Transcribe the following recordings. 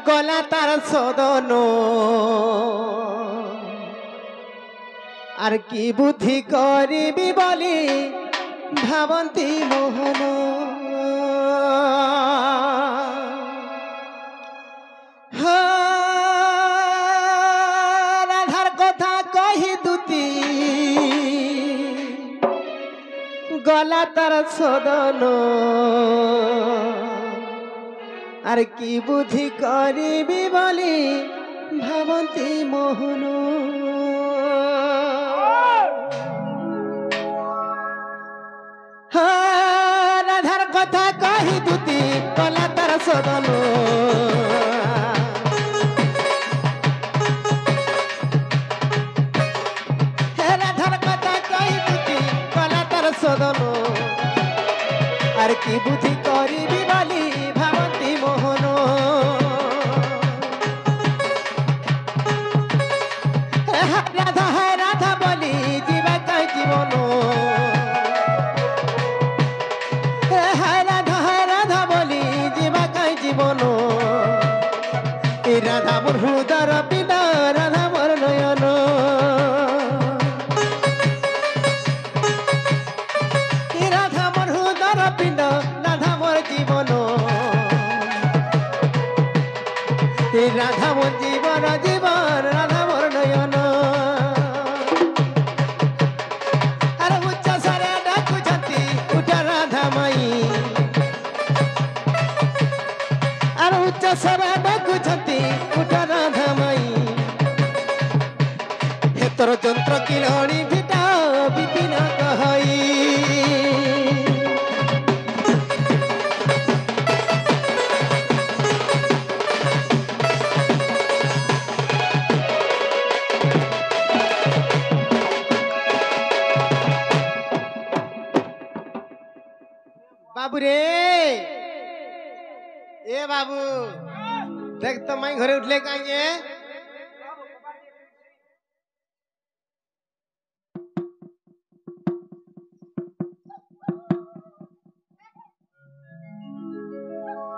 গলা তার সদন আর কি বুদ্ধি করিবি বলি ভাবন্তি মোহন রাধার কথা কহি দুতি গলা তার সদন আর কি বুদ্ধি করিবি বলি ভাবন্তি মোহন রাধার কথা কহি দুতি গলা তার সদন রাধার কথা কহি দুতি গলা তার সদন আর কি বুদ্ধি করিবি বলি ভাবন্তি মোহন রাধা হয় রাধা বলি জীবা কাই জীবন রাধা বলি জীবা কাই জীবন রাধা মোর হৃদয় পিতা রাধা মোর নয়ন রাধা মোর হৃদয় পিতা রাধা মোর জীবন রাধা মোর জীবন জীবন রাধা মোর নয়ন আর উচ্চ স্বরে ডাকুছন্তি উঠা রাধা মাই আর উচ্চ স্বরে ডাকুছন্তি উঠা রাধা মাই হে তোর যন্ত্র কিলনি ভিটা বিপিন কহই बाबू रे ए बाबू देख तो मैं घरे उठले काहे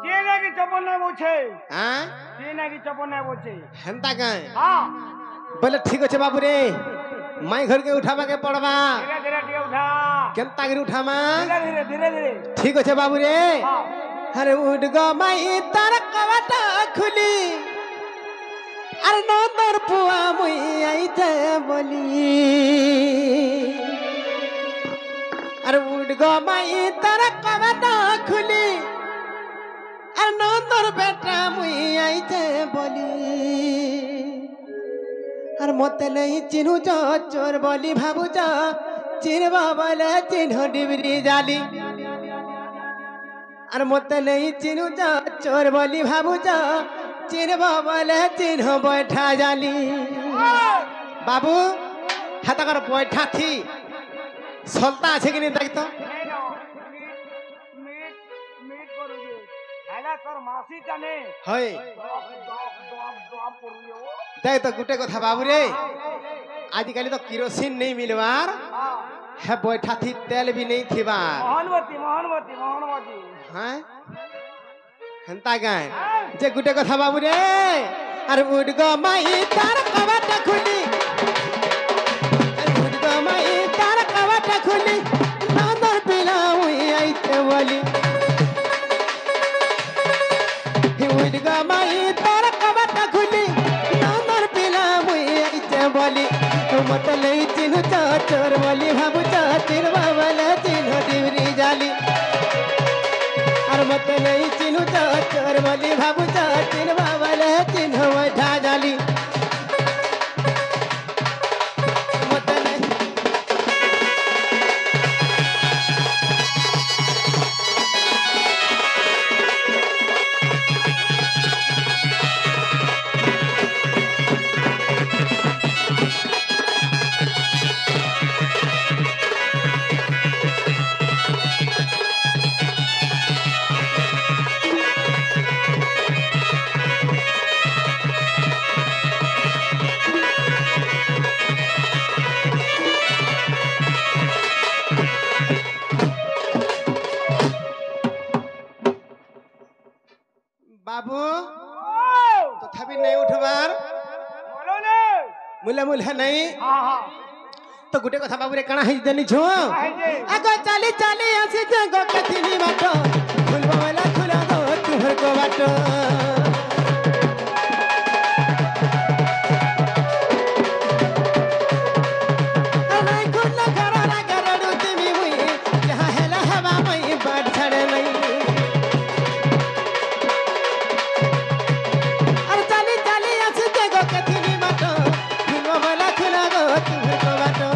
चीना की चप्पल नहीं बोचे हां चीना की चप्पल नहीं बोचे हंता काहे हां बोले ठीक আছে बाबू रे मैं घर के उठावा के पड़वा धीरे धीरे टिके उठा केनता गिर उठामा धीरे धीरे धीरे ठीक আছে बाबू रे हां अरे उठ गो माई तार कवाटा खुली अरे नंदर पुआ मुई आइते बोली अरे उठ गो माई तार कवाटा खुली अरे नंदर बेटा मुई आइते बोली अरे मते नहीं चिन्हु चोर बोली भाबू चिन्हबा बोले चिन्ह डिबरी जाली अरे मते नहीं चिन्हु चोर बोली भाबू चिन्हबा बोले चिन्ह बैठा जाली बाबू हाथकर बैठा थी सलता আছে कि नहीं देख तो मीट मीट करूगे हैला कर मासी जाने होय आप करूगे वो देख तो गुटे कथा बाबू रे आजकल तो केरोसिन नहीं मिलवार है बैठा थी तेल भी नहीं थीबार मोहनवती हैं हंता गाय जे गुटे कथा बाबू रे अरे उठ गो माई तार कवाटा खुली अरे उठ गो माई तार कवाटा खुली नंदर पिला हुई आइते बोली उठ गो माई तार कवाटा खुली नंदर पिला हुई आइते बोली मत नहीं चिन्ह चोर बोली भाबू चिन्ह बोले चिन्ह डिबरी जाली मत नहीं चिन्हु चोर बोली भाबू चिन्ह बोले चिन्ह बैठा जाली मत नहीं तथापि नहीं उठबार बोलो ने मुले मुले नहीं हाँ हाँ तो गुटे कथा बाबू रे काना है जनी छु आगो चाली चाली आसी जगो कथिनी बाटो फुलबो वाला खुला दो तुहर को बाटो अनाई खुला घरा घरडू तिमी हुई जहां हेला हवा मई बाट छड़े नहीं अरे चाली चाली आसी जगो कथिनी बाटो फुलबो वाला खुला दो तुहर को बाटो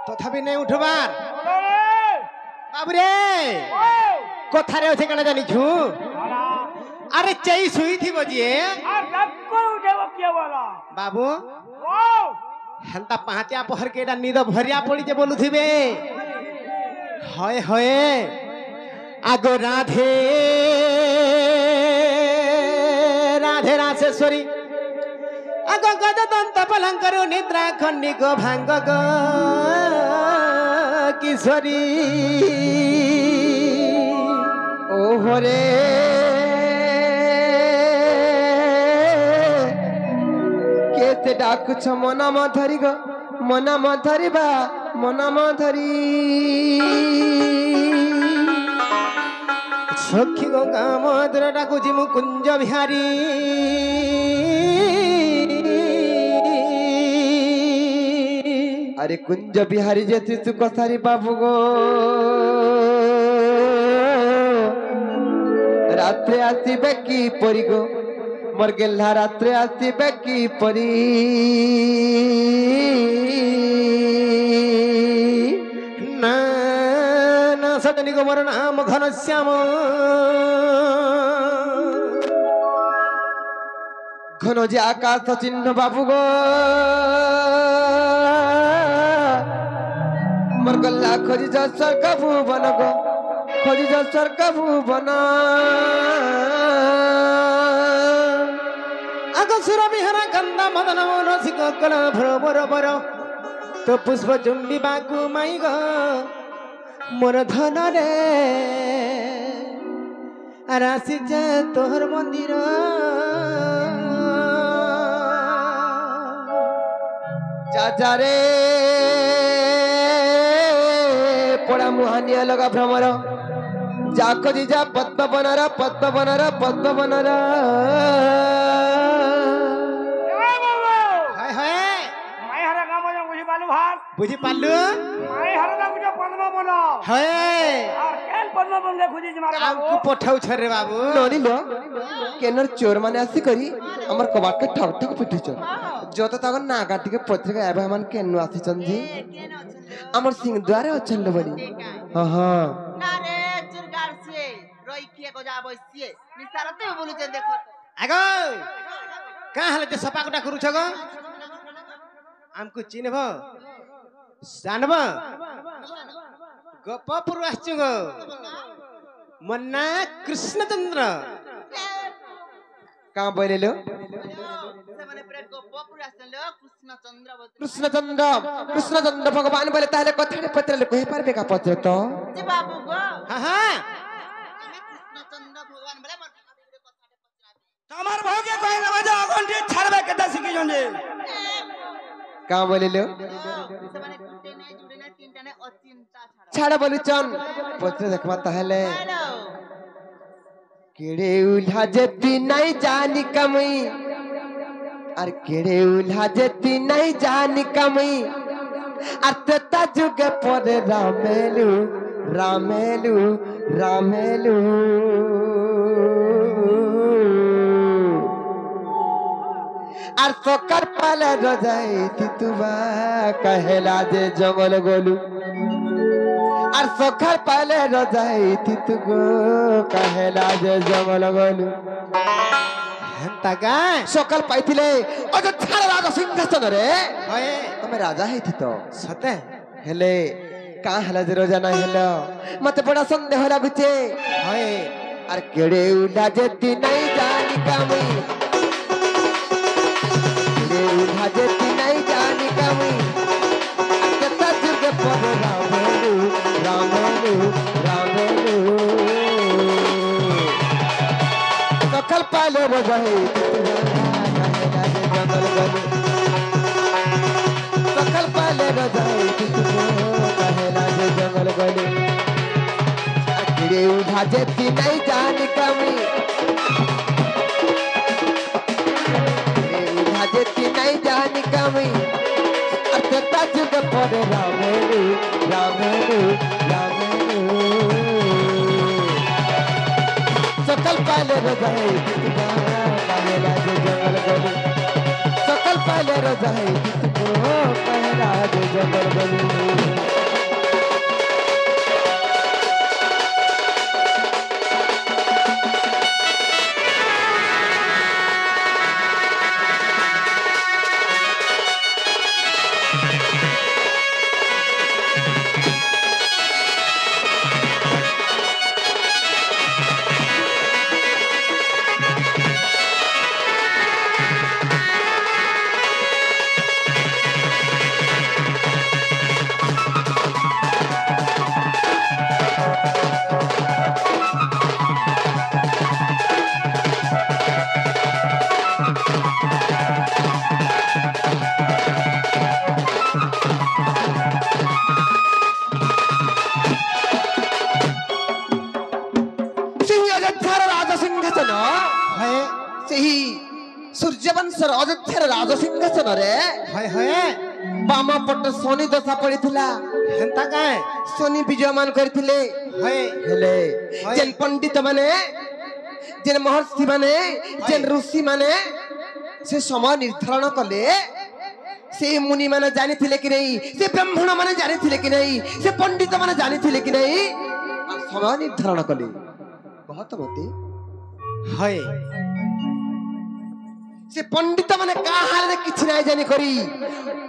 तथापि नहीं उठबार बाबूरे कथारे अच्छे कना जानी छु अरे चई सुई थी बजिए बाबू हंता पांचा पहर के एडा नींद भरिया पड़ी जे बोलु थिबे हय हय आगो राधे राधे रासेश्वरी आगो गज दंत पलंकर निद्रा खंडी गो भांग गो किशोरी ओहरे केते डाकुछ मनाम धरी गो मनाम धरिबा मनाम धरी सखी गो गाम दर डाकुछि मु कुंज बिहारी अरे कुंज बिहारी जेती तू कथारी बाबू गो रात्रे आसीबे की परी गो मोर गेल्हा रात्रे आसीबे की परी ना ना सजनी गो मोर नाम घनश्याम घन जे आकाश चिन्ह बाबू गो मोर गल्ला खोजी जा स्वर्ग भुवन गो खोजी जा स्वर्ग भुवन आगो सुर बिहारा गंधा मदन रसिक कला भ्र बर बर तो पुष्प चुंबी बाकु माई गो मोर धन रे राशि जा तोहर मंदिर जा रे पड़ा मुहानिया लगा भ्रमर जा खोजी जा पद्म बनरा पद्म बनरा पद्म बनरा हाय हाय माई हरा काम जा बुझी पालू भात बुझी पालू माई हरा दा बुझा पद्म बनो हाय और केन पद्म बन के खुजी मारे बाबू आमको पठाउ छरे बाबू नोनी लो केनर चोर माने आसी करी हमर कबाट के ठक ठक पिटी चोर जत तक नागा टिके पत्रिका एबे हमन केनु आसी चंदी हमर सिंह द्वारे अचल बड़ी हां हां ना रे चुरगार से रोई के को जा बसिए निसारते बोलु जे देखो आगो का हले ते सपा कोटा करू छगो हमको चिन्हब जानब गोपपुर आछु गो मन्ना कृष्णचंद्र का बोले लो से माने पूरा गोपपुर आसन लो कृष्णचंद्र भगवान बोले ताले कथारे पत्र ले कहि पारबे का पत्र तो जे बाबू गो हां हां कृष्णचंद्र भगवान बोले मोर कथारे पत्र तमार भौके कोई न बजा अगंठी छड़बे के दसी की जोंजे का बोले लो से माने टूटे नहीं जुड़े नहीं तीन टने চিন্তা ছাড়া ছাড়া বলিছন পত্রে দেখবা তাহলে হ্যালো কেড়ে উল্হা যেতি নাই জানি কামই আর কেড়ে উল্হা যেতি নাই জানি কামই আর তেতা যুগে পরে রামেলু রামেলু রামেলু আর সকার পালে রজাই তিতুবা কহেলা যে জঙ্গল গলু আর সকার পালে রজাই তিতু গো কহেলা যে জঙ্গল গলু হেন্তা গায় সকাল পাইছিলে অযোধ্যার রাজা সিংহাসন রে হয় তুমি রাজা হইথিত সতে হেলে কা হেলা যে রজা নাই হেলো মতে বড় সন্দেহ লাগুছে হয় আর কেড়ে উলা যেতি নাই জানি কামি কেড়ে উলা যেতি নাই জানি কামি কেতা যুগে পরে রামেলু রামেলু রামেলু সকাল পালে রজাই জঙ্গল গলু সকাল পালে রজাই কহেলা যে জঙ্গল গলু আখিরে উঠা যেতি নাই জানি কামি উঠা যেতি নাই জানি কামি আর তেতা যুগ পরে রামেলু রামেলু রামেলু সকাল পালে রজাই কহেলা যে জঙ্গল গলু সকাল পালে রজাই কহেলা যে জঙ্গল গলু হয় ସେହି ସୂର୍ଯ୍ୟବଂଶର ଅଯୋଧ୍ୟାର ରାଜ ସିଂହାସନରେ হয় হয় ବାମ ପଟ ଶନି ଦଶା ପଡିଥିଲା হেন্তা গায় ଶନି ବିଜୟମାନ କରିଥିଲେ হয় ହେଲେ হয়। ଯେନ୍ ପଣ୍ଡିତ ମାନେ ଯେନ୍ ମହର୍ଷି ମାନେ ଯେନ୍ ଋଷି ମାନେ ସେ ସମୟ ନିର୍ଦ୍ଧାରଣ କଲେ ସେ ମୁନି ମାନେ ଜାଣିଥିଲେ କି ନାହିଁ ସେ ବ୍ରାହ୍ମଣ ମାନେ ଜାଣିଥିଲେ କି ନାହିଁ ସେ ପଣ୍ଡିତ ମାନେ ଜାଣିଥିଲେ କି ନାହିଁ ଆଉ ସମୟ ନିର୍ଦ୍ଧାରଣ କଲେ କହତ ମତେ হয় ସେ ପଣ୍ଡିତ ମାନେ କାହାରେ କିଛି ନାହିଁ ଜାଣି କରି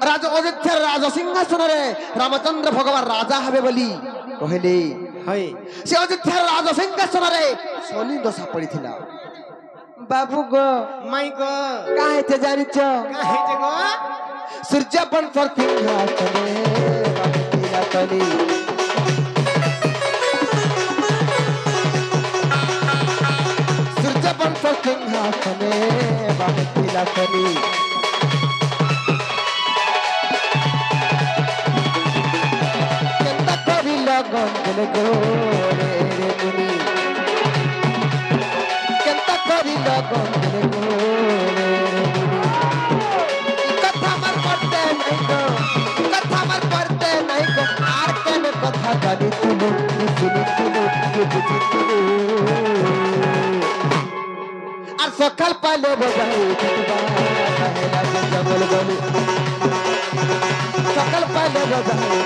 ରାଜ ଅଯୋଧ୍ୟାର ରାଜ ସିଂହାସନରେ ରାମଚନ୍ଦ୍ର ଭଗବାନ ରାଜା ହେବେ ବୋଲି କହିଲେ হয় ସେ ଅଯୋଧ୍ୟାର ରାଜ ସିଂହାସନରେ ଶନି ଦଶା ପଡିଥିଲା ବାବୁ ଗো মাই গো କାହିଁତେ ଜାଣିଛ কাহে যে গো ସୂର୍ଯ୍ୟ ବଂଶର ସିଂହାସନରେ ବାବୁଥିଲା ଶନି ସୂର୍ଯ୍ୟ ବଂଶର ସିଂହାସନରେ ବାବୁଥିଲା ଶନି କେନ୍ତା କରିଲ ଗଞ୍ଜଲ ଗୋରେ ରେ ମୁନି কেন্তা করিল গঞ্জলে গোরে কথা আমার পড়তে নাই গো কথা আমার পড়তে নাই গো আর কেন কথা জানি তুলো শুনি তুলো বুঝি তুলো আর সকাল পাইলে বোঝাই কাহেলা যে জঙ্গল গলু সকাল পাইলে বোঝাই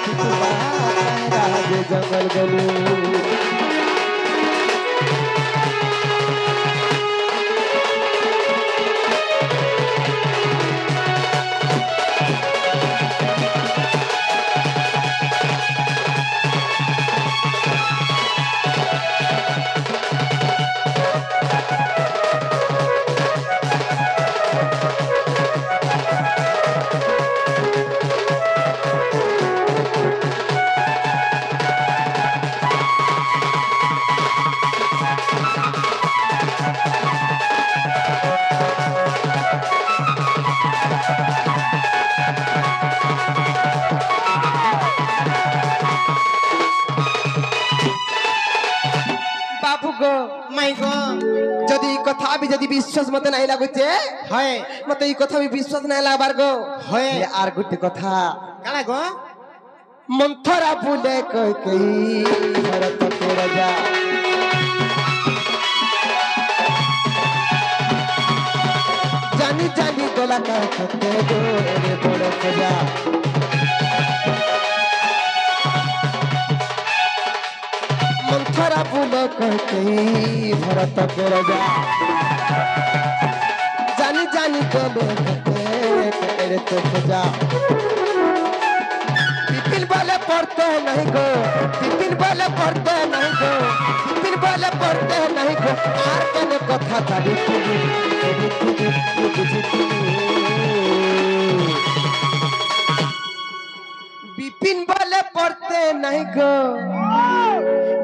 কাহেলা যে জঙ্গল গলু মাই গো যদি এই কথা যদি বিশ্বাস মতে নাই লাগুছে হয় মতে এই কথা বিশ্বাস নাই লাগবার গো হয় আর গোটে কথা কালা গো মন্থরা বুলে কই কই ভরত কে রাজা জানি জানি গলা কাটতে গো রে বড় খোজা মন্থরা বুলে কই কই ভরত কে রাজা জানি জানি গলে কাটতে রে তো খোজা टिफिन वाले पढ़ते नहीं गो टिफिन वाले पढ़ते नहीं गो टिफिन वाले पढ़ते नहीं गो आर कने कथा तारी बिपिन वाले पढ़ते नहीं गो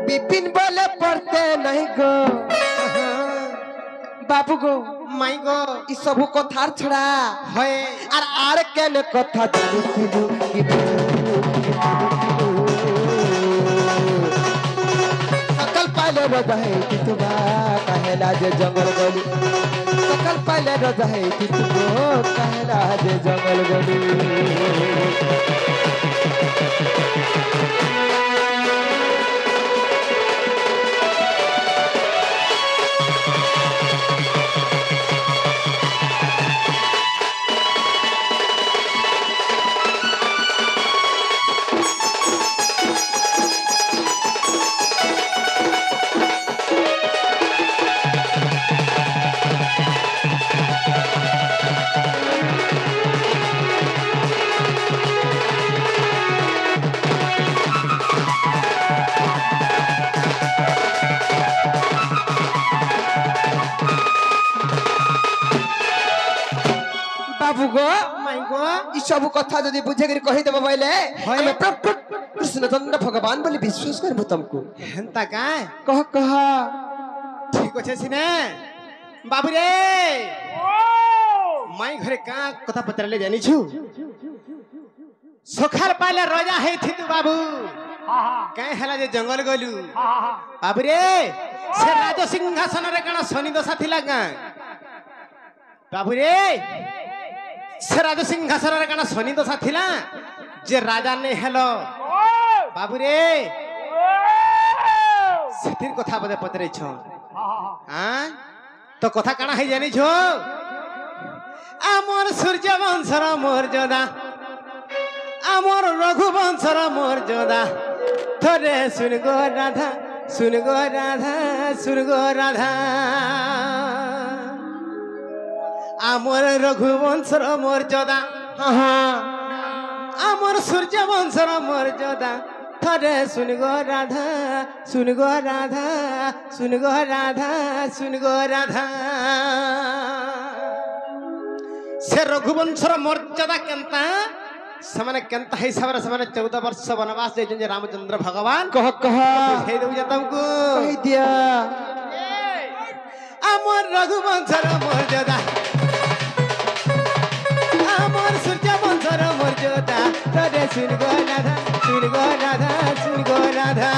बिपिन वाले पढ़ते नहीं गो बाबू गो মাই গো ই সব কথার ছড়া হয় আর কেন কথা জানি सकल पाले रोजा है कि तुमा कहला जे जंगल गली सकल पाले रोजा है कि तुमो कहला जे जंगल गली बाबू गो মাই গো ই সব কথা যদি বুঝে করে কহি দেব বইলে হয়। আমি প্রভু কৃষ্ণচন্দ্র ভগবান বলি বিশ্বাস করব तुमको হেন্তা কায় কহ কহ ঠিক আছে সিনে বাবু রে মাই ঘরে কা কথা পচারলে জানিছু সকাল পাইলে রজা হেইথিতু বাবু কাই হেলা যে জঙ্গল গলু বাবু রে সে রাজ সিংহাসনরে কানা শনি দশা থিলা কা বাবু রে সে রাজ সিংহাসনরে কানা শনি দশা থিলা যে রাজা নে হেলো বাবু রে সেতির কথা বদে পচারিছ হ্যাঁ তো কথা কানা হই জানিছ আমার সূর্য বংশর মর্যাদা আমার রঘুবংশর মর্যাদা থরে শুন গো রাধা শুন গো রাধা শুন গো রাধা আমার রঘুবংশর মর্যাদা আমার সূর্য বংশর মর্যাদা থরে শুন গো রাধা শুন গো রাধা শুন গো রাধা শুন গো রাধা সে রঘুবংশর মর্যাদা কেন্তা ସେମାନେ କେନ୍ତା ହିସାବରେ ସେମାନେ 14 ବର୍ଷ ବନବାସ ଯାଇଛନ୍ତି ରାମଚନ୍ଦ୍ର ଭଗବାନ କହ କହ ବୁଝେଇ ଦଉଛେ ତମକୁ କହି ଦିଆ ଆମର ରଘୁବଂଶର ମର୍ଯାଦା ଆମର ସୂର୍ଯ୍ୟ ବଂଶର ମର୍ଯାଦା ତୋରେ ଶୁଣ ଗୋ ରାଧା ଶୁଣ ଗୋ ରାଧା ଶୁଣ ଗୋ ରାଧା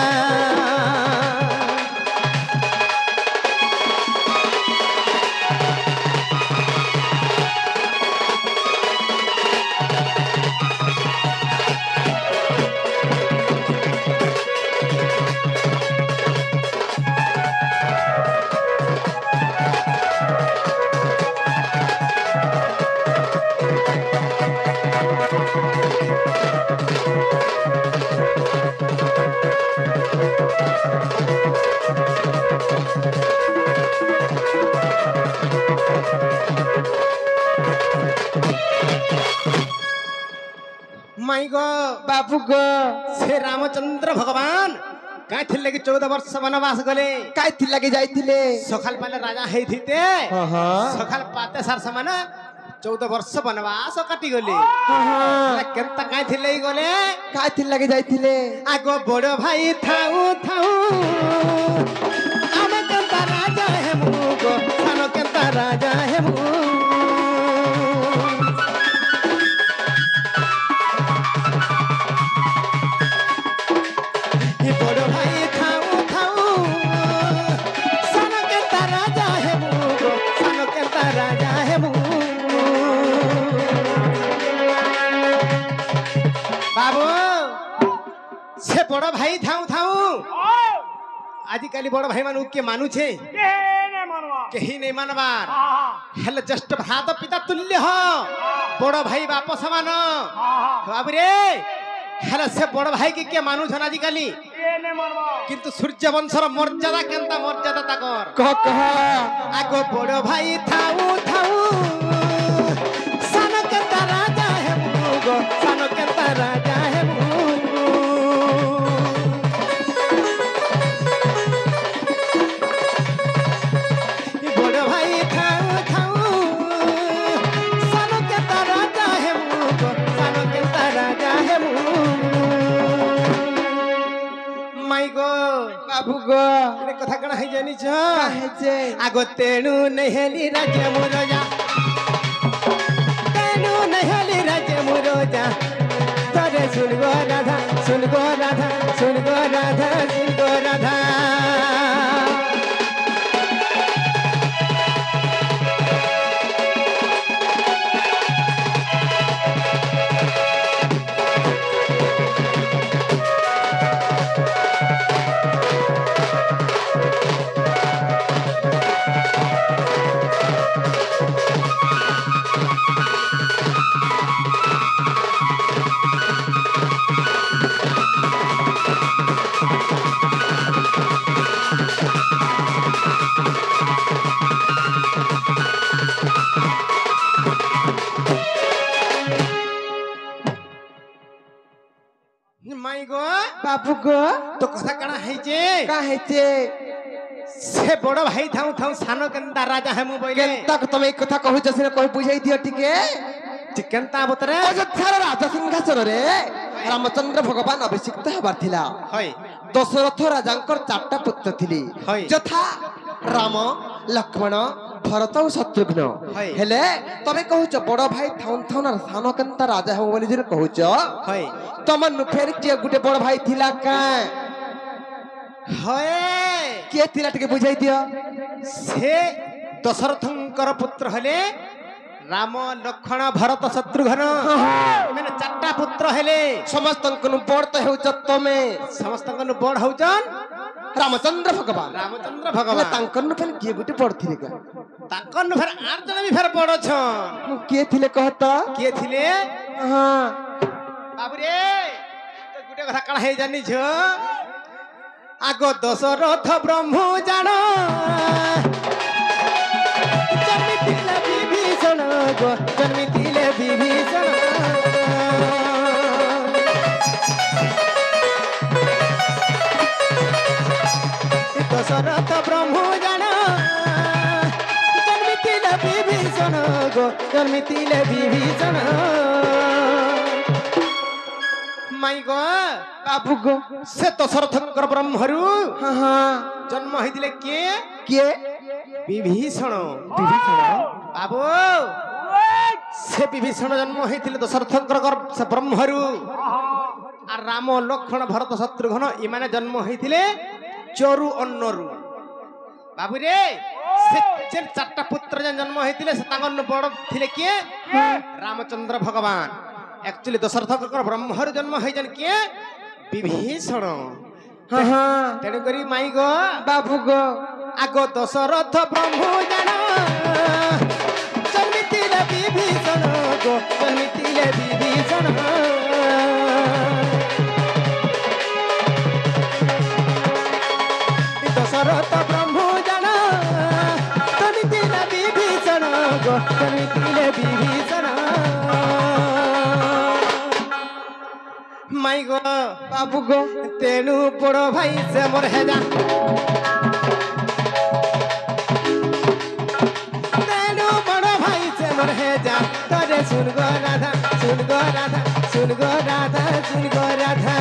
माई गो बाबू गो से रामचंद्र भगवान काई थिले कि 14 वर्ष वनवास गले काई थी लगे जाइथिले सखाल पाले राजा हेथिते सखाल पाते सार समान 14 वर्ष वनवास काटी गले केनता काई थिले गले काई थी लगे जाइथिले आगो बड़ भाई थाऊ थाऊ आमे केनता राजा हेमु गो सानो केनता राजा हेमु बड़ भाई थाऊ थाऊ सानो आजिकाली बड़ भाई मान के मानु छे केने मनवा कहीं नहीं मानबार हाँ हेले जस्ट भ्रात पिता तुल्य हो बड़ भाई बाप समान हाँ बाबू रे हेले से बड़ भाई के मानु छन आजिकाली केने मनवा किंतु सूर्य वंशर मर्यादा केनता मर्यादा ताकर कह आगो बड़ भाई थाऊ थाऊ सान केनता राजा है मुगो सान केनता राजा है मुगो ये बड़ भाई थाऊ थाऊ सान केनता राजा है मुगो सान केनता राजा है मुगो माई गो बाबू गो ए कथा कण है जानी छ काहे जे आगो तेणु नहेली राजे मुरोजा तेणु नहेली राजे मुरोजा तरे सुन गो राधा सुन गो राधा सुन गो राधा सुन गो राधा माई गो बाबू गो तो कथा कण है जे काहे जे से बड़ भाई थाऊ थाऊ सानो केनता राजा है मु बोले तक तमे कथा कहू जसिने कहि बुझाई दियो टिके केनता बतरे अयोध्यार राजा सिंहासन रे रामचंद्र भगवान अभिषिक्त हबार थिला होय दशरथ राजांकर चारटा पुत्र थिले हय। यथा राम लक्ष्मण भरत और शत्रुघ्न हय। हेले तमे कहूच बड़ भाई थाउन थाउन सानो केनता राजा हो बोली जे कहूच होय तमन फेर के गुटे बड़ भाई थिला का होय के थिला टिके बुझाई दियो से दशरथंकर पुत्र हले राम लक्ष्मण भरत शत्रुघ्न मैंने चारटा पुत्र हेले समस्त बड़ तो हेउच तमे समस्त बड़ हौचन रामचंद्र भगवान रामचंद्र हेले भगवान तांकर फेर के गुटे बड़ थिले का ताकन फेर आठ जन भी फेर बड़ छन के थिले कहता के थिले हां बाबू रे तो गुटे कथा कण हे जानी छ आगो दशरथ ब्रह्म जान जन्मितिले विभीषण गो जन्मितिले विभीषण दशरथ ब्रह्म जान जन्मितिले विभीषण गो जन्मितिले विभीषण माई गो बाबू गो से दशरथंकर ब्रह्मरु हां हां जन्म होइतिले के के विभीषण विभीषण बाबू से विभीषण जन्म होइतिले दशरथंकर से ब्रह्मरु आ राम लक्ष्मण भरत शत्रुघ्न इमाने जन्म होइतिले चरु अन्नरु बाबू रे से जे चारटा पुत्र जन्म होइतिले से तांगन बड़ थिले के रामचंद्र भगवान एक्चुअली दशरथंकर ब्रह्मरु जन्म होइजन के विभीषण हां हां तेणु करी माई गो बाबू गो आगो दशरथ ब्रह्म जान जन्मितिले विभीषण गो जन्मितिले विभीषण दशरथ ब्रह्म जान जन्मितिले विभीषण गो जन्मितिले विभीषण माई गो बाबू गो तेणु बड़ भाई से मोर हेजा तेणु बड़ भाई से मोर हेजा तरे सुन गो राधा सुन गो राधा सुन गो राधा सुन गो राधा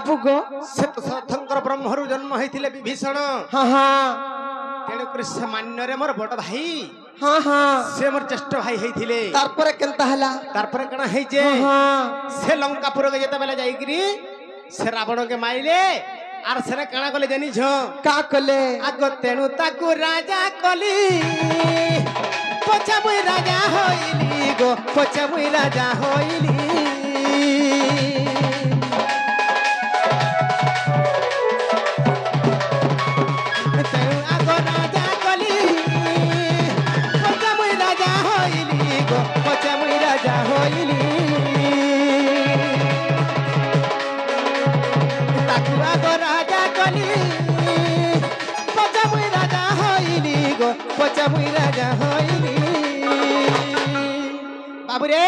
बाबू गो श्वेतशंकर ब्रह्मरु जन्म होइथिले विभीषण हाँ हाँ तेणु कर से मान्य मोर बड़ भाई हाँ हाँ से मोर ज्येष्ठ भाई होइथिले तारपरे केनता हला तारपर कण है जे हाँ से लंकापुर के जेते बेले जाईकरी से रावण के माइले आर से कणा कले जानी छ का कले आगो तेणु ताकू राजा कली पछा मुई राजा होइली गो पछा मुई राजा होइली तेणु आगो राजा कली पछा मुई राजा होइली गो पछा मुई राजा होइली ताकू आगो राजा कली पछा मुई राजा होइली गो पछा मुई राजा होइली बाबूरे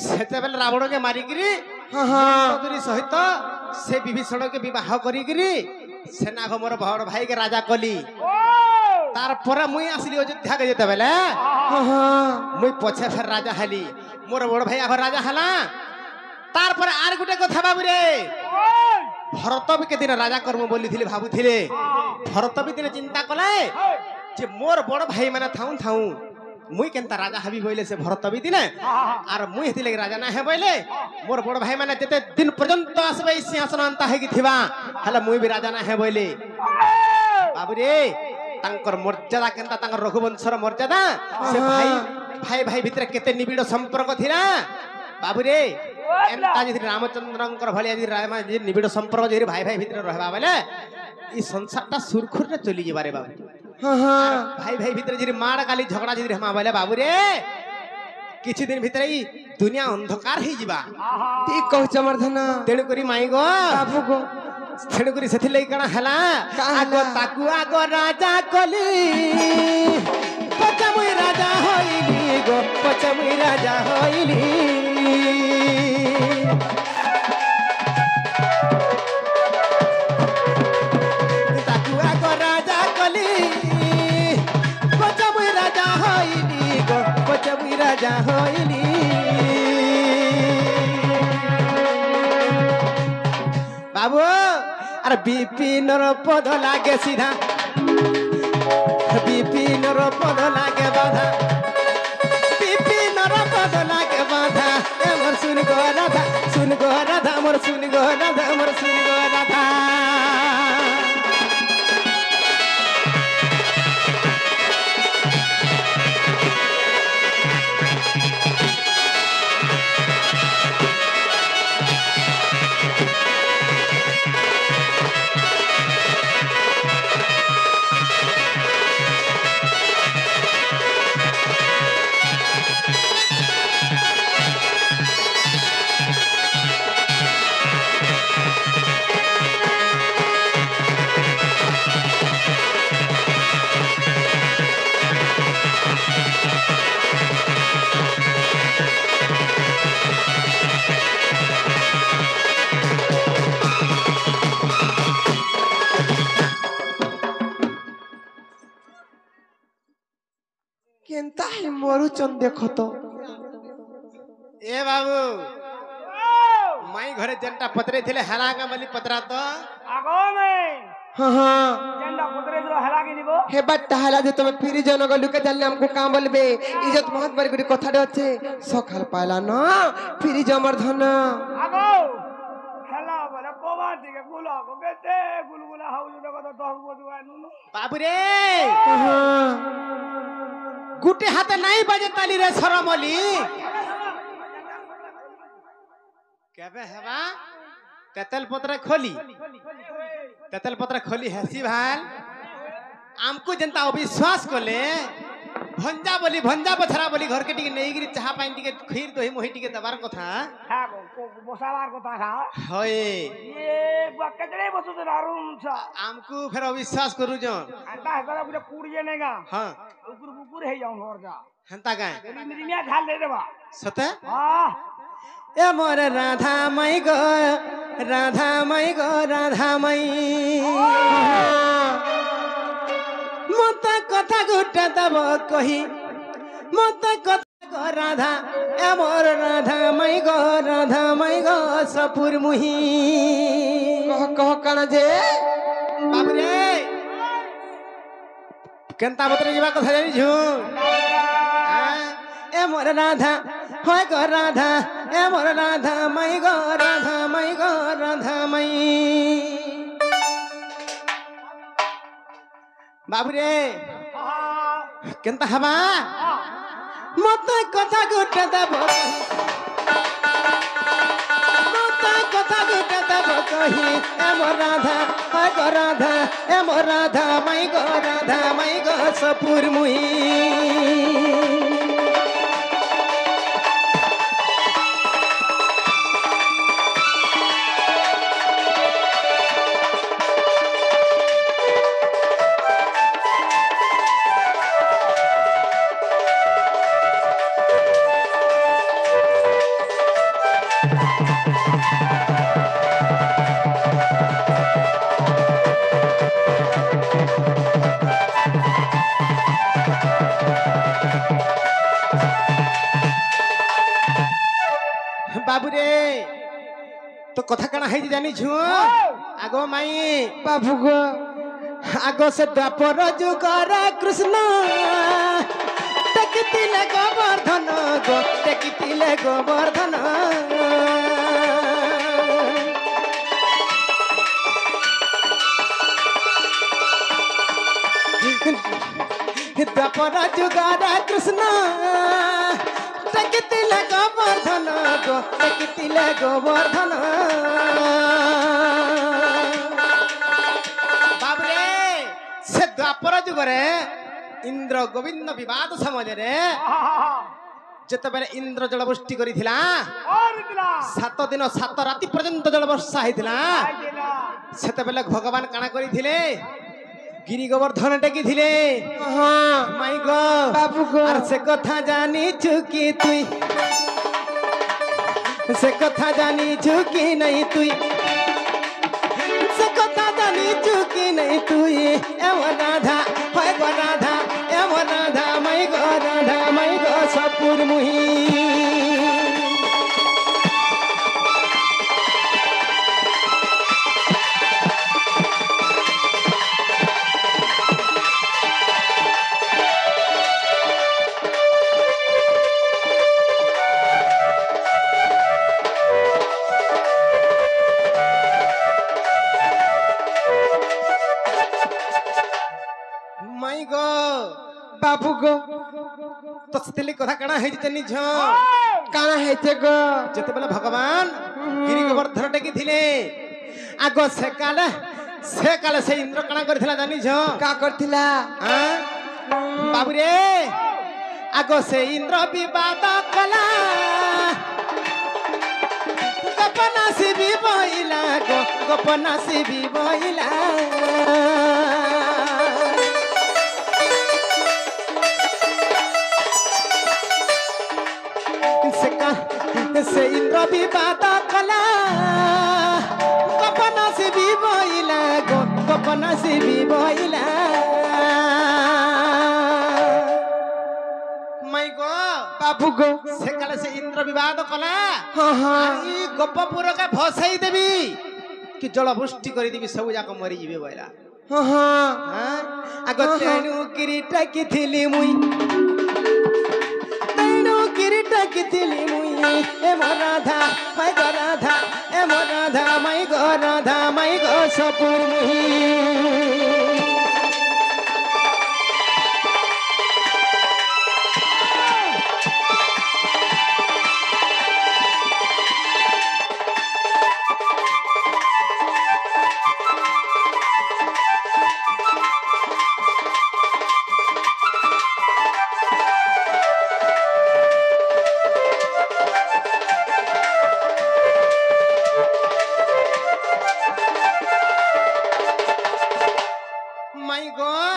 सेते बेले रावण के मारिकरी हाँ हाँ चतुरी सहित से विभीषण के विवाह करिकरी सेना को मोर बड़ भाई के राजा कली तार पर मुई आसली अयोध्या के जेते बेले हाँ हाँ मुई पछे फेर राजा हली मोर बड़ भाई आगर राजा हला तार पर आर गुटे कथा बाबूरे भरत भी के दिन राजा कर्म बोली थिले भाबुथिले भरत भी दिन चिंता कले जे मोर बड़ भाई माने थाउ थाउ मुई केनता राजा हबी बोले से भरत भी दिने आर मुई हेति लगे राजा ना हे बोले मोर बड़ भाई माने जते दिन पर्यंत आसबे सिंहासन अंता है कि थिबा हला मुई भी राजा ना हे बोले बाबू रे तांकर मर्यादा केनता तांकर रघुवंशर मर्यादा से भाई भाई भाई भीतर केते निबिड़ संपर्क थिला बाबू रे एंता जदि रामचंद्रंकर भलिया जदि निबिड़ संपर्क जदि भाई भाई भीतर रहबा बोले ई संसारटा सुरखुर रे चली जेबारे बाबू हाँ हाँ भाई भाई भीतर जदि मार गाली झगड़ा जदि हमा बोले बाबू रे किछि दिन भीतर ई दुनिया अंधकार हे जिबा ठीक कहू समर्थन तेणु करी माई गो बाबू गो तेणु करी सेथि लई कणा हला आगो ताकू आगो राजा कली पछा मुई राजा होइली गो पछा मुई राजा होइली ताकू आगो राजा कली पछा मुई राजा होइली गो पछा मुई राजा होइली बाबू अरे विपिन पद लागे सीधा विपिन पद लागे बाधा विपिन पद लागे बाधा मोर सुन गो राधा मोर सुन गो राधा मोर सुन गो राधा केनता है मरुचन देखो तो ए बाबू माई घरे जेंटा पतरे थिले हलागा मली पतरा तो आगो में हाँ हाँ जेंडा पुतरे जो हला के निको हे बट्टा हला जे तुम फिर जन गलु के जाने हमको काम बोलबे इज्जत बहुत बड़ी गुडी कथा दे सखाल पाला न फिर जमर धन आगो हला बोले कोबा दिके गुला को केते गुलगुला हाउ जो को तो बुआ नुनु बाबू रे हाँ गुटे हाथे नहीं बजे ताली रे सरमली केबे हेबा तेतल पत्र खोली हसी भाल आमको जनता अविश्वास कोले भंजा बछरा बोली घर के टिके नेगिरी चाहा पानी टिके खीर दही मोही टिके दबार कथा हागो को बोसावार को ता होए ये बकचड़े बसु तो आरुम छ आमको फिर अविश्वास करू जो अंता है पूरा कुड़िए नेगा हां ऊपर हे जाऊं और जा हंता गाय मेरी मियां झाल दे देबा सते हां ए मोर राधा माई गो राधा माई मत कथा गुटा दब कही मत कथा গো রাধা এমর রাধা মাই গো রাধা মাই গো সপুর মুহি কহ কহ কানা যে বাবুরে কেনতা বতরে যাবা কথা জানিছু এমর রাধা হয় গো রাধা এমর রাধা মাই গো রাধা মাই গো রাধা মাই বাবুরে কেনতা হবা মতে কথা গুটে দেব মতে কথা গুটে দেব কহি এমর রাধা হয় গো রাধা এমর রাধা মাই গো রাধা মাই গো সপুর মুহি বাবুরে তো কথা কানা হয়েছে জানিছু আগো মাই বাবু গো আগো সে দ্বাপর যুগর কৃষ্ণ টেকিলে গোবর্ধন গো টেকিলে গোবর্ধন দ্বাপর যুগর কৃষ্ণ টেকিলে গোবর্ধন গো টেকিলে গোবর্ধন বাবরে সে দ্বাপর যুগরে ইন্দ্র গোবিন্দ বিবাদ সমাজরে যেতবেলে ইন্দ্র জলবৃষ্টি করিছিলা 7 দিন 7 রাতি পর্যন্ত জলবর্ষা হইছিলা সেতবেলে ভগবান কানা করিছিলে গিরি গোবর্ধন টেকিছিলে মাই গো বাবু গো আর সে কথা জানিছু কি তুই সে কথা জানিছু কি নাই তুই সে কথা জানিছু কি নাই তুই এমন রাধা হয় গো রাধা এমন রাধা মাই গো রাধা মাই গো সপুর মুহি মাই গো বাবু গো তো সেলি কথা কানা হয়েছে জানিছ কানা হেতে গো যেতবেলে ভগবান গিরি গোবর্ধন টেকিছিলে আগ সে কালে সে ইন্দ্র কানা করিଥିଲା জানিছ কা করতিলা বাবুরে আগ সে ইন্দ্র বিবাদ কলা গোপনা শিবি বইলা গো গোপনা শিবি বইলা से इंद्र विवाद कला गोपना से भी बइला गो गोपना से भी बइला माई गो बाबू गो से काले से इंद्र विवाद कला हाँ हाँ ई गोपपुर के भसाई देबी कि जलवृष्टि करी देबी सब जाक मरी जीवे बइला हाँ हाँ हां आगो तेनु किरीटा की थिली मुई तेनु किरीटा की थिली मुई एमो राधा माई गो राधा एमो राधा माई गो राधा माई गो सपुर मुही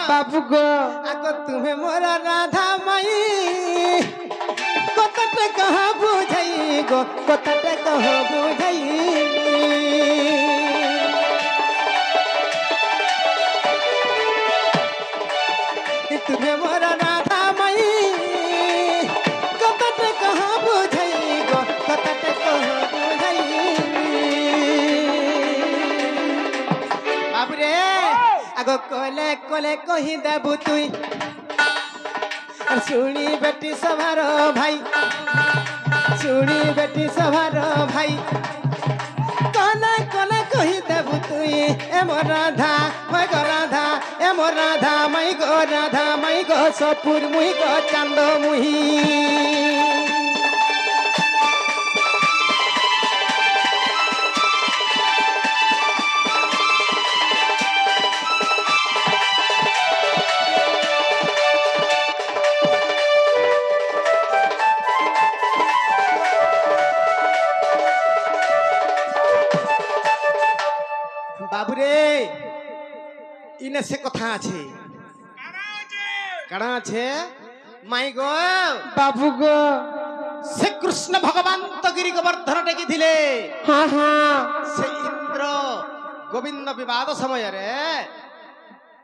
बाबू गो आगो तुम्हें मोरा राधा माई कतटे कहा बुझाई गो कतटे कहा बुझाई तुम्हें मोरा राधा माई कतटे কলে কলে কহি দেবু তুই শুনি বেটি সভার ভাই শুনি বেটি সভার ভাই কলে কলে কহি দেবু তুই এম রাধা মাই গো রাধা এম রাধা মাই গো রাধা মাই গো সপুর মুই গো চান্দ মুহি বাবুরে ইনে সে কথা আছে কারণ আছে মাই গো বাবু গো সে কৃষ্ণ ভগবান তো গিরি গোবর্ধন টেকিলে হ্যাঁ হ্যাঁ সে ইন্দ্র গোবিন্দ বিবাদ সমୟରେ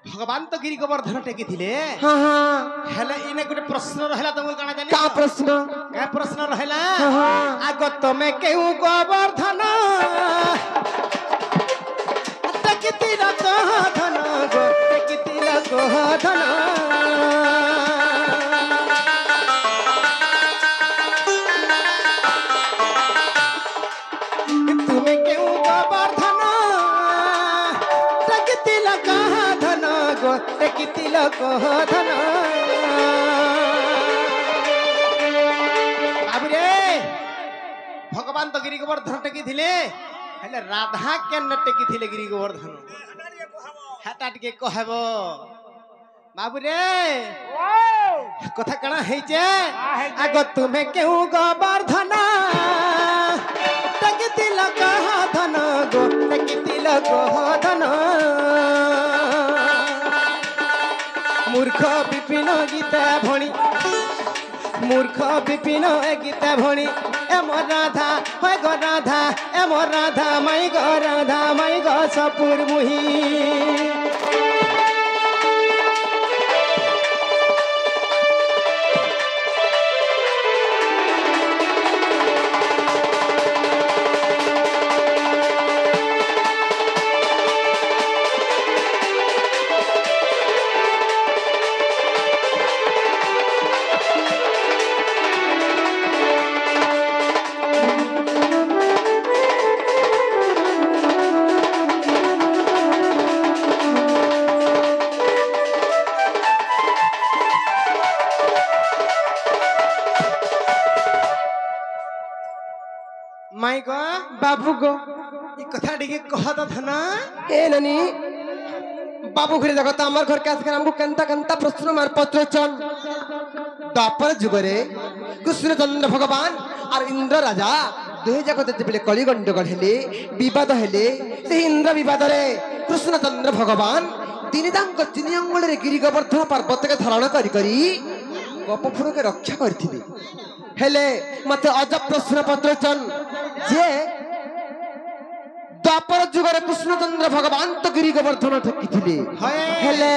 ভগবান তো গিরি গোবর্ধন টেকিলে হ্যাঁ হ্যাঁ হেলে ইনে গোটে প্রশ্ন রহিলা তুমি কাଣା জানি কা প্রশ্ন কা প্রশ্ন রহিলা হ্যাঁ। আগ তুমি কেউ গোবর্ধন টেকিতিল গোধন গো টেকিতিল গোধন তুমি কেউ গোবর্ধন টেকিতিল গোধন গো টেকিতিল গোধন বাবুরে ভগবান তো গিরি গোবর্ধন টেকিলে হেলে রাধা কেন টেকিলে গিরি গোবর্ধন হেটা টিকে কহব বাবুরে কথা কাଣା হইছে আগ তুমি কেউ গোবর্ধন টেকিতিল গোধন গো টেকিতিল গোধন মূর্খ বিপিন গীতা ভণি মূর্খ বিপিন গীতা ভণি এম রাধা হয় গো রাধা এম রাধা মাই গো রাধা মাই গো সপুর মুহি মাই গো বাবু গো এই কথা টিকে কহ তো ধন এ নানি বাবু ঘরে দেখো তো আমার ঘর কাছে আমକୁ কেনতা কেনতা প্রশ্ন মার পত্র চন দ্বাপর যুগরে কৃষ্ণচন্দ্র ভগবান আর ইন্দ্র রাজা দুই যাক যেତେବେଳେ কলি গন্ডগোল হেলে বিবাদ হেলে সেই ইন্দ্র বিবাদরে কৃষ্ণচন্দ্র ভগবান তিনি ତାଙ୍କ ତିନି ଅଙ୍ଗଳରେ ଗିରି ଗୋବର୍ଦ୍ଧନ ପର୍ବତকে ଧାରଣ କରି କରି ଗୋପପୁରকে ରକ୍ଷା କରିଥିଲେ ହେଲେ ମତେ ଅଜବ ପ୍ରଶ୍ନ ପତ୍ର ଚନ ଯେ ଦ୍ୱାପର ଯୁଗରେ କୃଷ୍ଣଚନ୍ଦ୍ର ଭଗବାନ ତ ଗିରି ଗୋବର୍ଦ୍ଧନ ଠେକିଥିଲେ ହେଲେ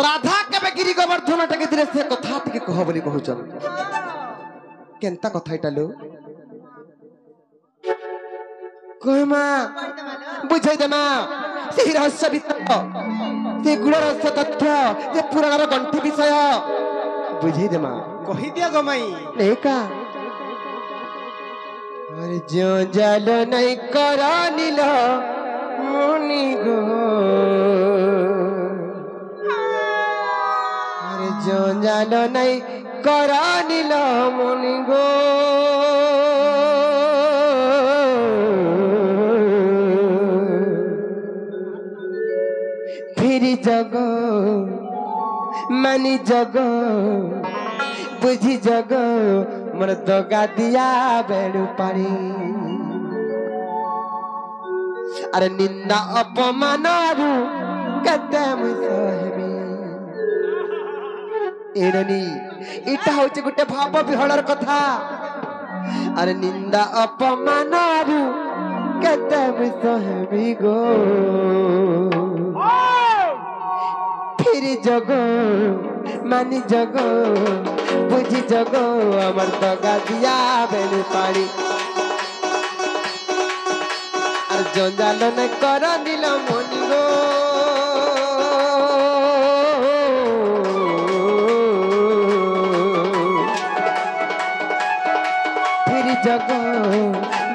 ରାଧା କେବେ ଗିରି ଗୋବର୍ଦ୍ଧନ ଠେକିଥିଲେ ସେ କଥା ଟିକେ କହ ବୋଲି କହୁଛନ୍ କେନ୍ତା କଥା ଏଟା लो କହମା ବୁଝାଇ ଦେମା ସେହି ରହସ୍ୟ ବିଷୟ ସେ ଗୁଣ ରହସ୍ୟ ତଥ୍ୟ ସେ ପୁରାଣର ଗଣ୍ଠି ବିଷୟ ବୁଝାଇ ଦେମା কহি দিয়া গো মাই लेका अरे जो जल नहीं करा नीला मुनि गो अरे जो जल नहीं करा नीला मुनि गो फिर जग मानी जग बुझी जग मोर दगा दिया बेड़ू पारी अरे निंदा अपमान कते मुई सहबी एरनी इटा होचे गुटे भाव बिहळर कथा अरे निंदा अपमान कते मुई सहबी गो फिर जग मानी जग बुझी जग अमर दगा दिया बेल पाड़ी और जंजाल न कर दिल मनी गो जग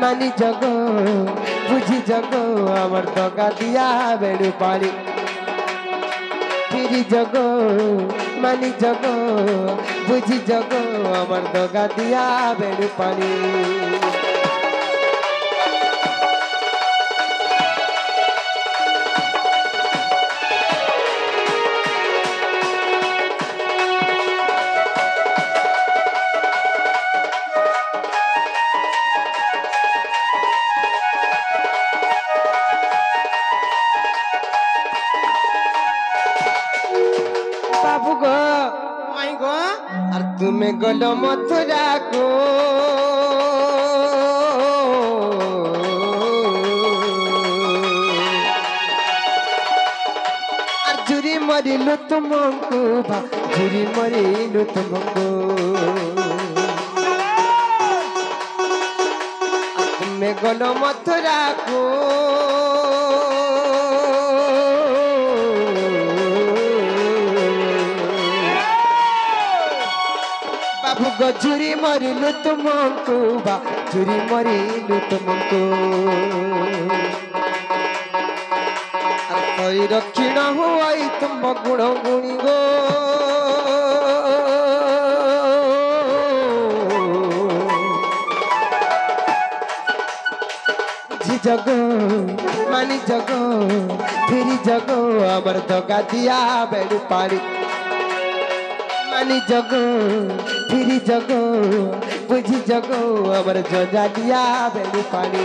मानी जग बुझी जग अमर दगा दिया बेड़ू पानी फिरी जग मानी जग बुझी जग अमर दगा दिया बेड़ू पानी तुम्हें गलो मथुरा को झुरी मरिलु तुमको झुरी मरिलु तुमको तुम्हें गलो मथुरा को झुरी मरिलु तुमको झुरी मरिलु तुमको कोई रक्षिण हुई तुम गुण गुणी गो झी जग मानी जग फिरी जग अमर दगा दिया बेड़ू पानी मानी जग फिरी जग बुझी जग अमर जजा दिया बेड़ू पानी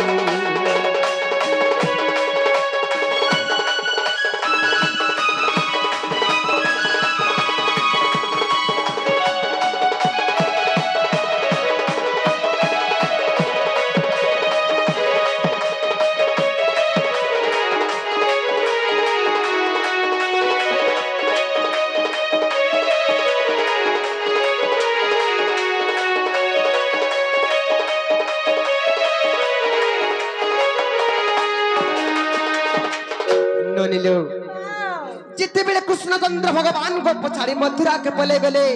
जिते बेले कृष्ण चंद्र भगवान को पछाड़ी मथुरा के पले गले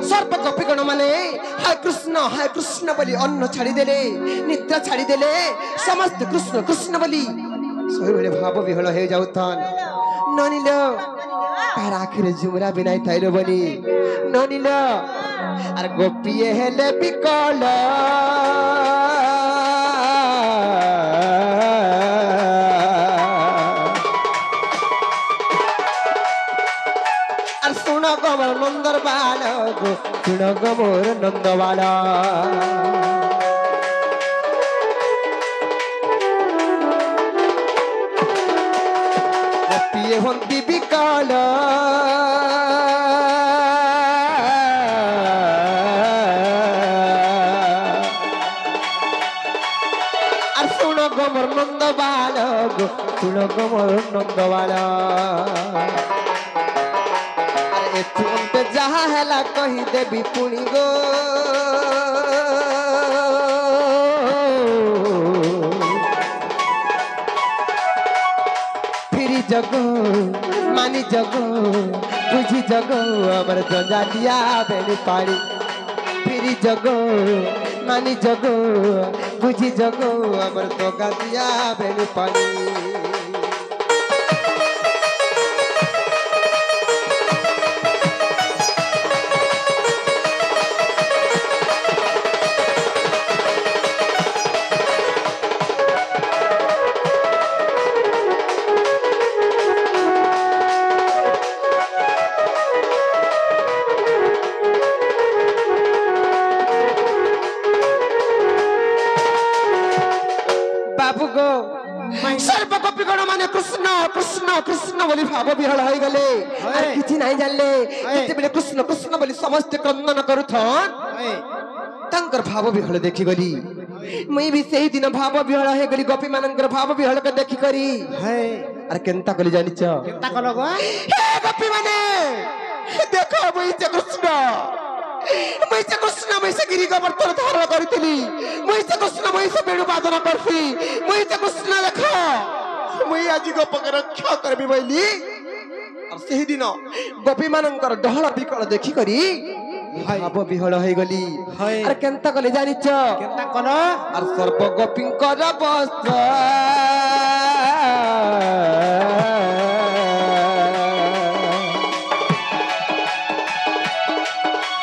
सर्प गोपीगण माने हाय कृष्ण बोली अन्न छाड़ी देले निद्रा छाड़ी देले समस्त कृष्ण कृष्ण बोली सोई भाव विहल हो जाउथन ननिल तार आखिर झुमरा बिनाई थाइलो बोली ननिल अरे गोपीए हेले बिकल नंदर बालक सुन गमोर नंद बाला पिए हंती बिकाल और सुन गमोर नंद बालक सुन गमोर नंद बाला जहा हेला कही देवी पुणी गो फिरी जग मानी जग बुझी जग अमर जंजा दिया बेड़ू पानी फिरी जग मानी जग बुझी जग अमर दगा दिया बेड़ू पानी कृष्ण बोली भाव विहल हो गले किछि नहीं जानले जते बेले कृष्ण कृष्ण बोली समस्त क्रंदन करूथन तंकर भाव विहल देखि गली मुई भी सही दिन भाव विहल हो गली गोपी मानकर भाव विहल के देखि करी अरे केनता कली जानिछ केनता कलो गो हे गोपी माने देखो मुई से कृष्ण गिरी गोवर्धन धारण करथिली मुई से कृष्ण मुई से बेणु वादन करथि मुई से कृष्ण देखो मुई आज गोप के रक्षा करबी बोली और सही दिन गोपी मानकर डहळ बिकळ देखि करी হাই। ভাব বিহল হয়ে গলি হাই। আর কেনতা কলে জানিছ কেনতা কোন আর সর্বগোপীঙ্কর বস্ত্র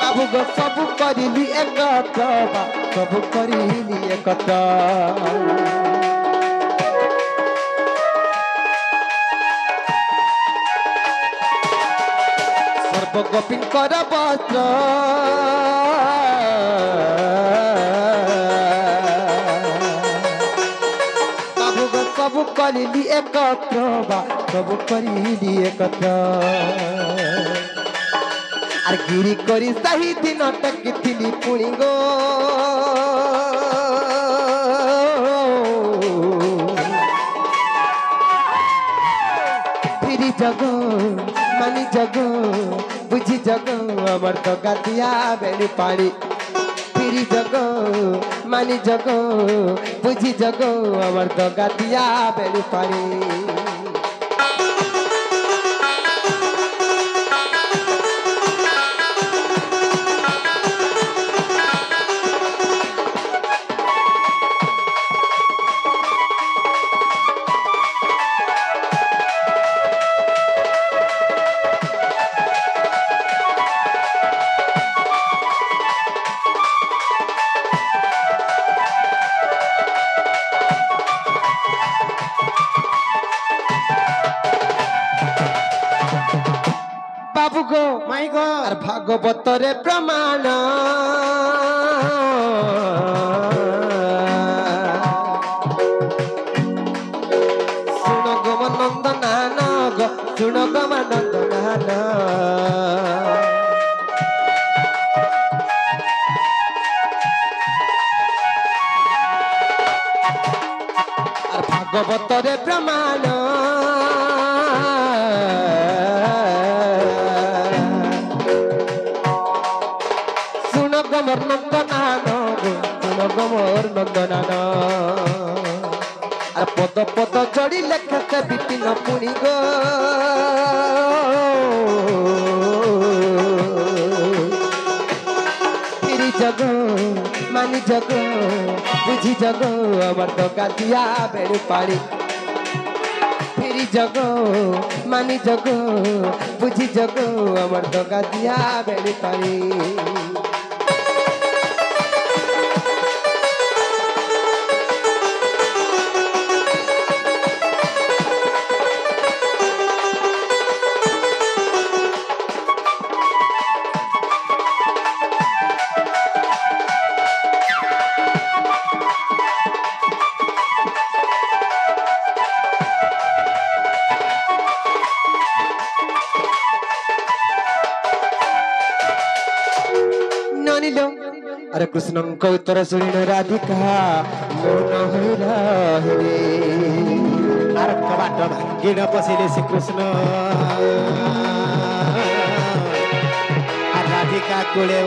বাবু গো সবু করিলি একত্র সবু করিলি একত্র সর্বগোপীঙ্কর বস্ত্র বাবু গো সবু করিলি একত্র সবু করিলি একত্র আর গিরি করি সাহি দিন টকিথিলি পুଣି গো ফিরি জগ মানি জগ বুঝি জগ আমার তো গাতিয়া বেড়ি পাড়ি ফিরি জগ মানি জগ বুঝি জগ আমার তো গাতিয়া বেড়ি পাড়ি বাবু গো মাই গো আর ভাগবতরে প্রমাণ শুণ গো নন্দনান গো শুণ গো নন্দনান আর ভাগবতরে প্রমাণ শুণ গমর নন্দনান শুণ গমর নন্দনান আর পদ পদ জড়ি লেখতে বিপিন পুনি গো ফিরি জগ মানি জগ বুঝি জগ আমার তো গাতিয়া বেড়ু পাড়ি ফিরি জগ মানি জগ বুঝি জগ আমার তো গাতিয়া বেড়ু পাড়ি ননিল আরে কৃষ্ণঙ্ক উত্তর শুনিল রাধিকা মৌন হই রহিলে আর কবাট ভাঙ্গিন পশিলে শ্রীকৃষ্ণ আর রাধিকা কুলে